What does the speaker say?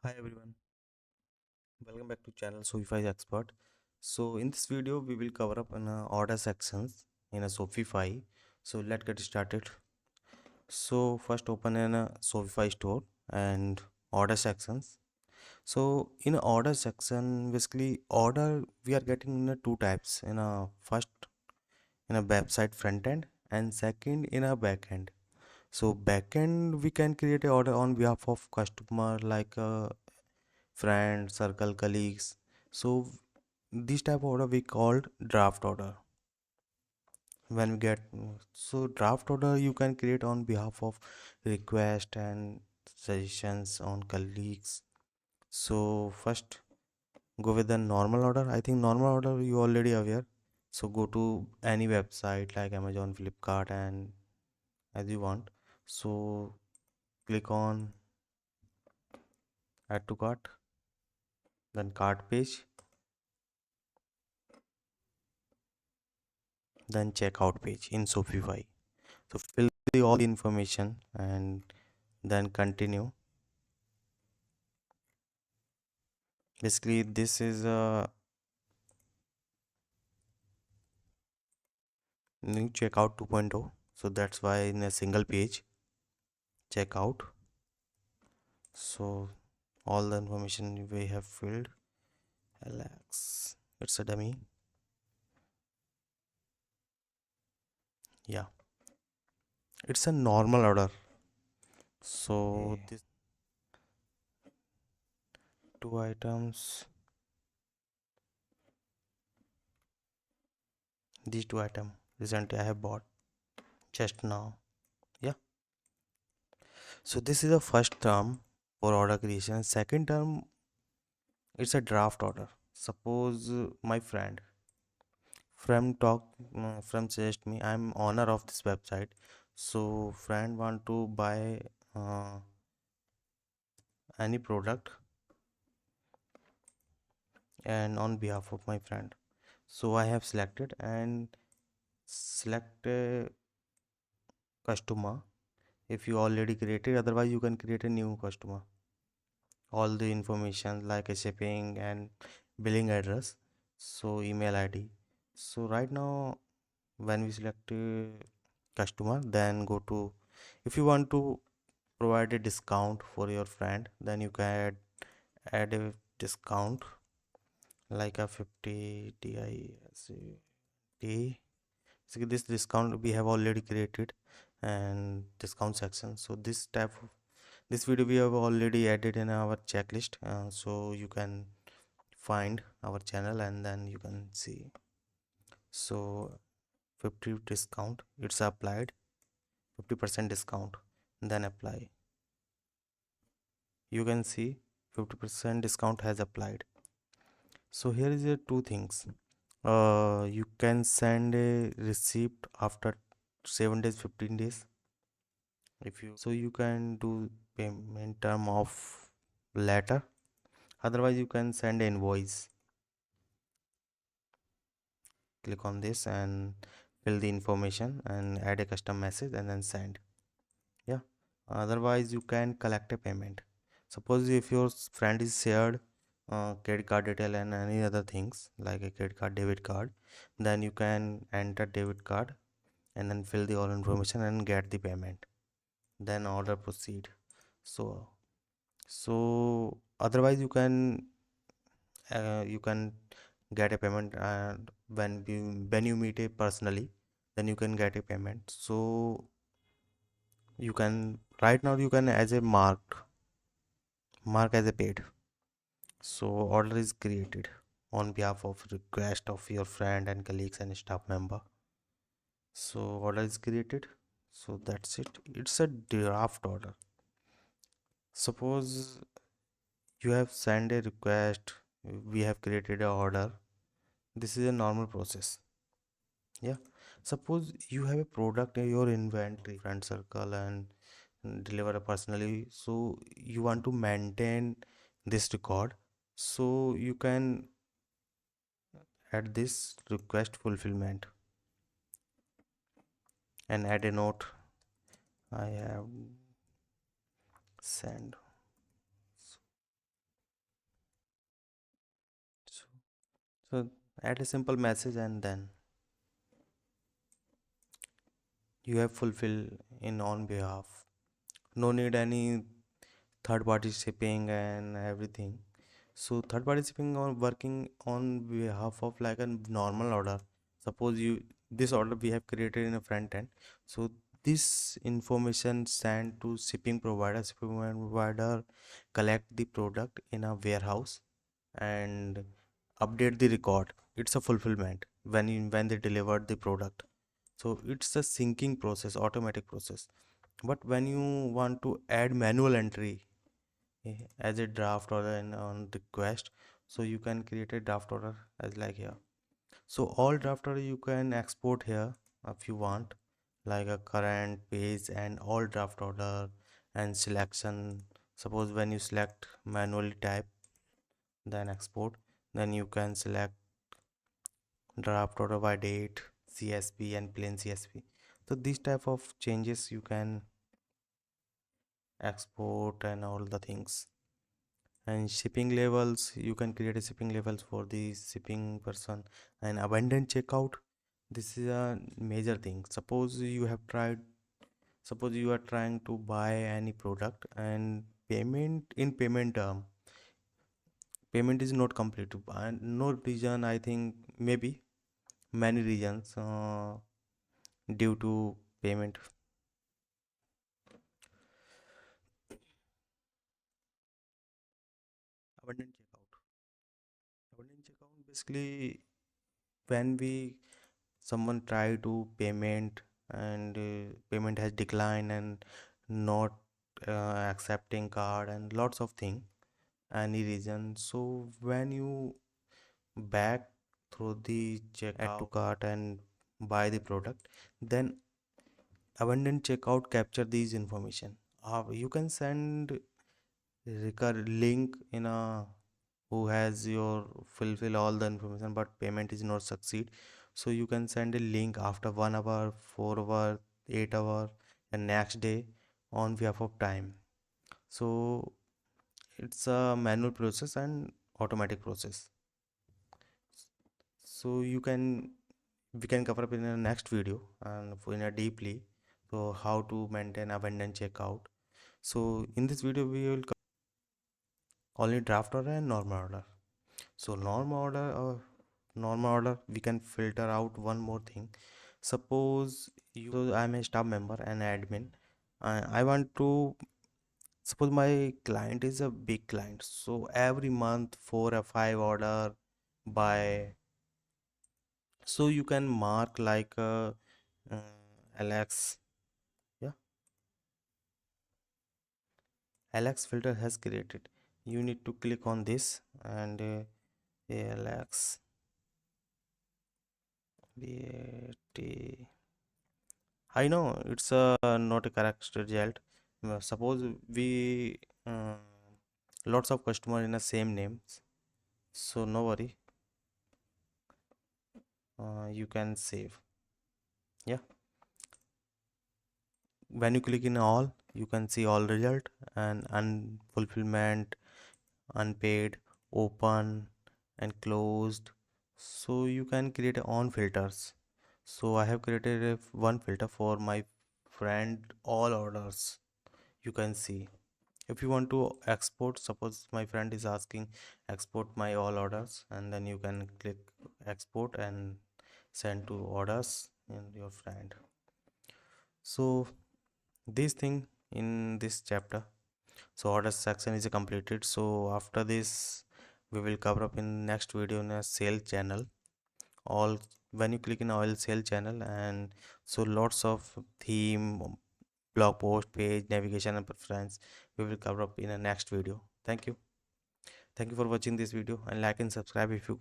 Hi everyone, welcome back to channel Shopify Expert. So in this video we will cover up an order sections in a Shopify. So let's get started. So first open in a Shopify store and order sections. So in a order section, basically order we are getting in a two types. In a first in a website front end and second in a back end. So back end we can create a order on behalf of customer like friends, circle, colleagues. So this type of order we called draft order. When we get so draft order you can create on behalf of request and suggestions on colleagues. So first go with the normal order. I think normal order you already aware. So go to any website like Amazon, Flipkart and as you want. So click on add to cart, then cart page, then checkout page in Shopify. So fill all the information and then continue. Basically this is a new checkout 2.0, so that's why in a single page checkout. So all the information we have filled. Alex, it's a dummy. Yeah, it's a normal order. So this two items, these two items recently I have bought just now. Yeah, so this is the first term for order creation. Second term, it's a draft order. Suppose my friend suggest me, I'm owner of this website, so friend want to buy uh, any product and on behalf of my friend. So I have selected and select a customer. If you already created, otherwise you can create a new customer. All the information like a shipping and billing address, so email ID. So right now when we select customer, then go to, if you want to provide a discount for your friend, then you can add a discount like a 50 DIST. So this discount we have already created and discount section. So this video we have already added in our checklist, so you can find our channel and then you can see. So 50 discount it's applied, 50% discount, then apply. You can see 50% discount has applied. So here is the two things. You can send a receipt after 7 days, 15 days. If you so you can do payment term of letter. Otherwise you can send an invoice. Click on this and fill the information and add a custom message and then send. Yeah. Otherwise you can collect a payment. Suppose if your friend is shared credit card detail and any other things like a credit card, debit card, then you can enter debit card and then fill the all information and get the payment, then order proceed. So otherwise you can get a payment, and when you meet a personally, then you can get a payment. So you can right now you can as a mark as a paid. So order is created on behalf of request of your friend and colleagues and staff member. So order is created. So that's it. It's a draft order. Suppose you have sent a request, we have created a order. This is a normal process. Yeah. Suppose you have a product in your inventory, friend circle, and deliver personally. So you want to maintain this record. So you can add this request fulfillment and add a note. I have sent. So add a simple message and then you have fulfill in on behalf. No need any third party shipping and everything. So third party shipping or working on behalf of like a normal order. Suppose you this order we have created in a front end. So this information sent to shipping provider. Shipping provider collect the product in a warehouse and update the record. It's a fulfillment when they delivered the product. So it's a syncing process, automatic process. But when you want to add manual entry as a draft order and on request, so you can create a draft order as like here. So all draft order you can export here if you want, like a current page and all draft order and selection. Suppose when you select manually type, then export, then you can select draft order by date, CSV and plain CSV. So these type of changes you can export and all the things. And shipping labels, you can create a shipping labels for the shipping person. And abandoned checkout, this is a major thing. Suppose you are trying to buy any product and payment term, payment is not complete, and no reason, I think maybe many reasons due to payment. Abandoned checkout, abandoned checkout basically when we someone try to payment and payment has declined and not accepting card and lots of thing, any reason. So when you back through the check add to cart and buy the product, then abandoned checkout capture these information. You can send recur link in a who has your fulfill all the information but payment is not succeed. So you can send a link after 1 hour, 4 hour, 8 hour and next day on behalf of time. So it's a manual process and automatic process. So you can we can cover up in a next video and in a deeply, so how to maintain abandoned checkout. So in this video we will cover only draft order and normal order. So normal order we can filter out one more thing. Suppose I'm a staff member and admin. I want to suppose my client is a big client. So every month 4 or 5 order by. So you can mark like uh, Alex. Yeah, Alex filter has created. You need to click on this and Alex. BAT. I know it's not a correct result. Suppose we lots of customer in the same names, so no worry. You can save. Yeah. When you click in all, you can see all result and unfulfillment, unpaid, open, and closed. So you can create on filters. So I have created one filter for my friend all orders. You can see. If you want to export, suppose my friend is asking export my all orders, and then you can click export and send to orders in your friend. So this thing in this chapter, so order section is completed. So after this we will cover up in next video in a sale channel. All when you click in oil sale channel, and so lots of theme, blog post, page, navigation and preference we will cover up in a next video. Thank you for watching this video, and like and subscribe if you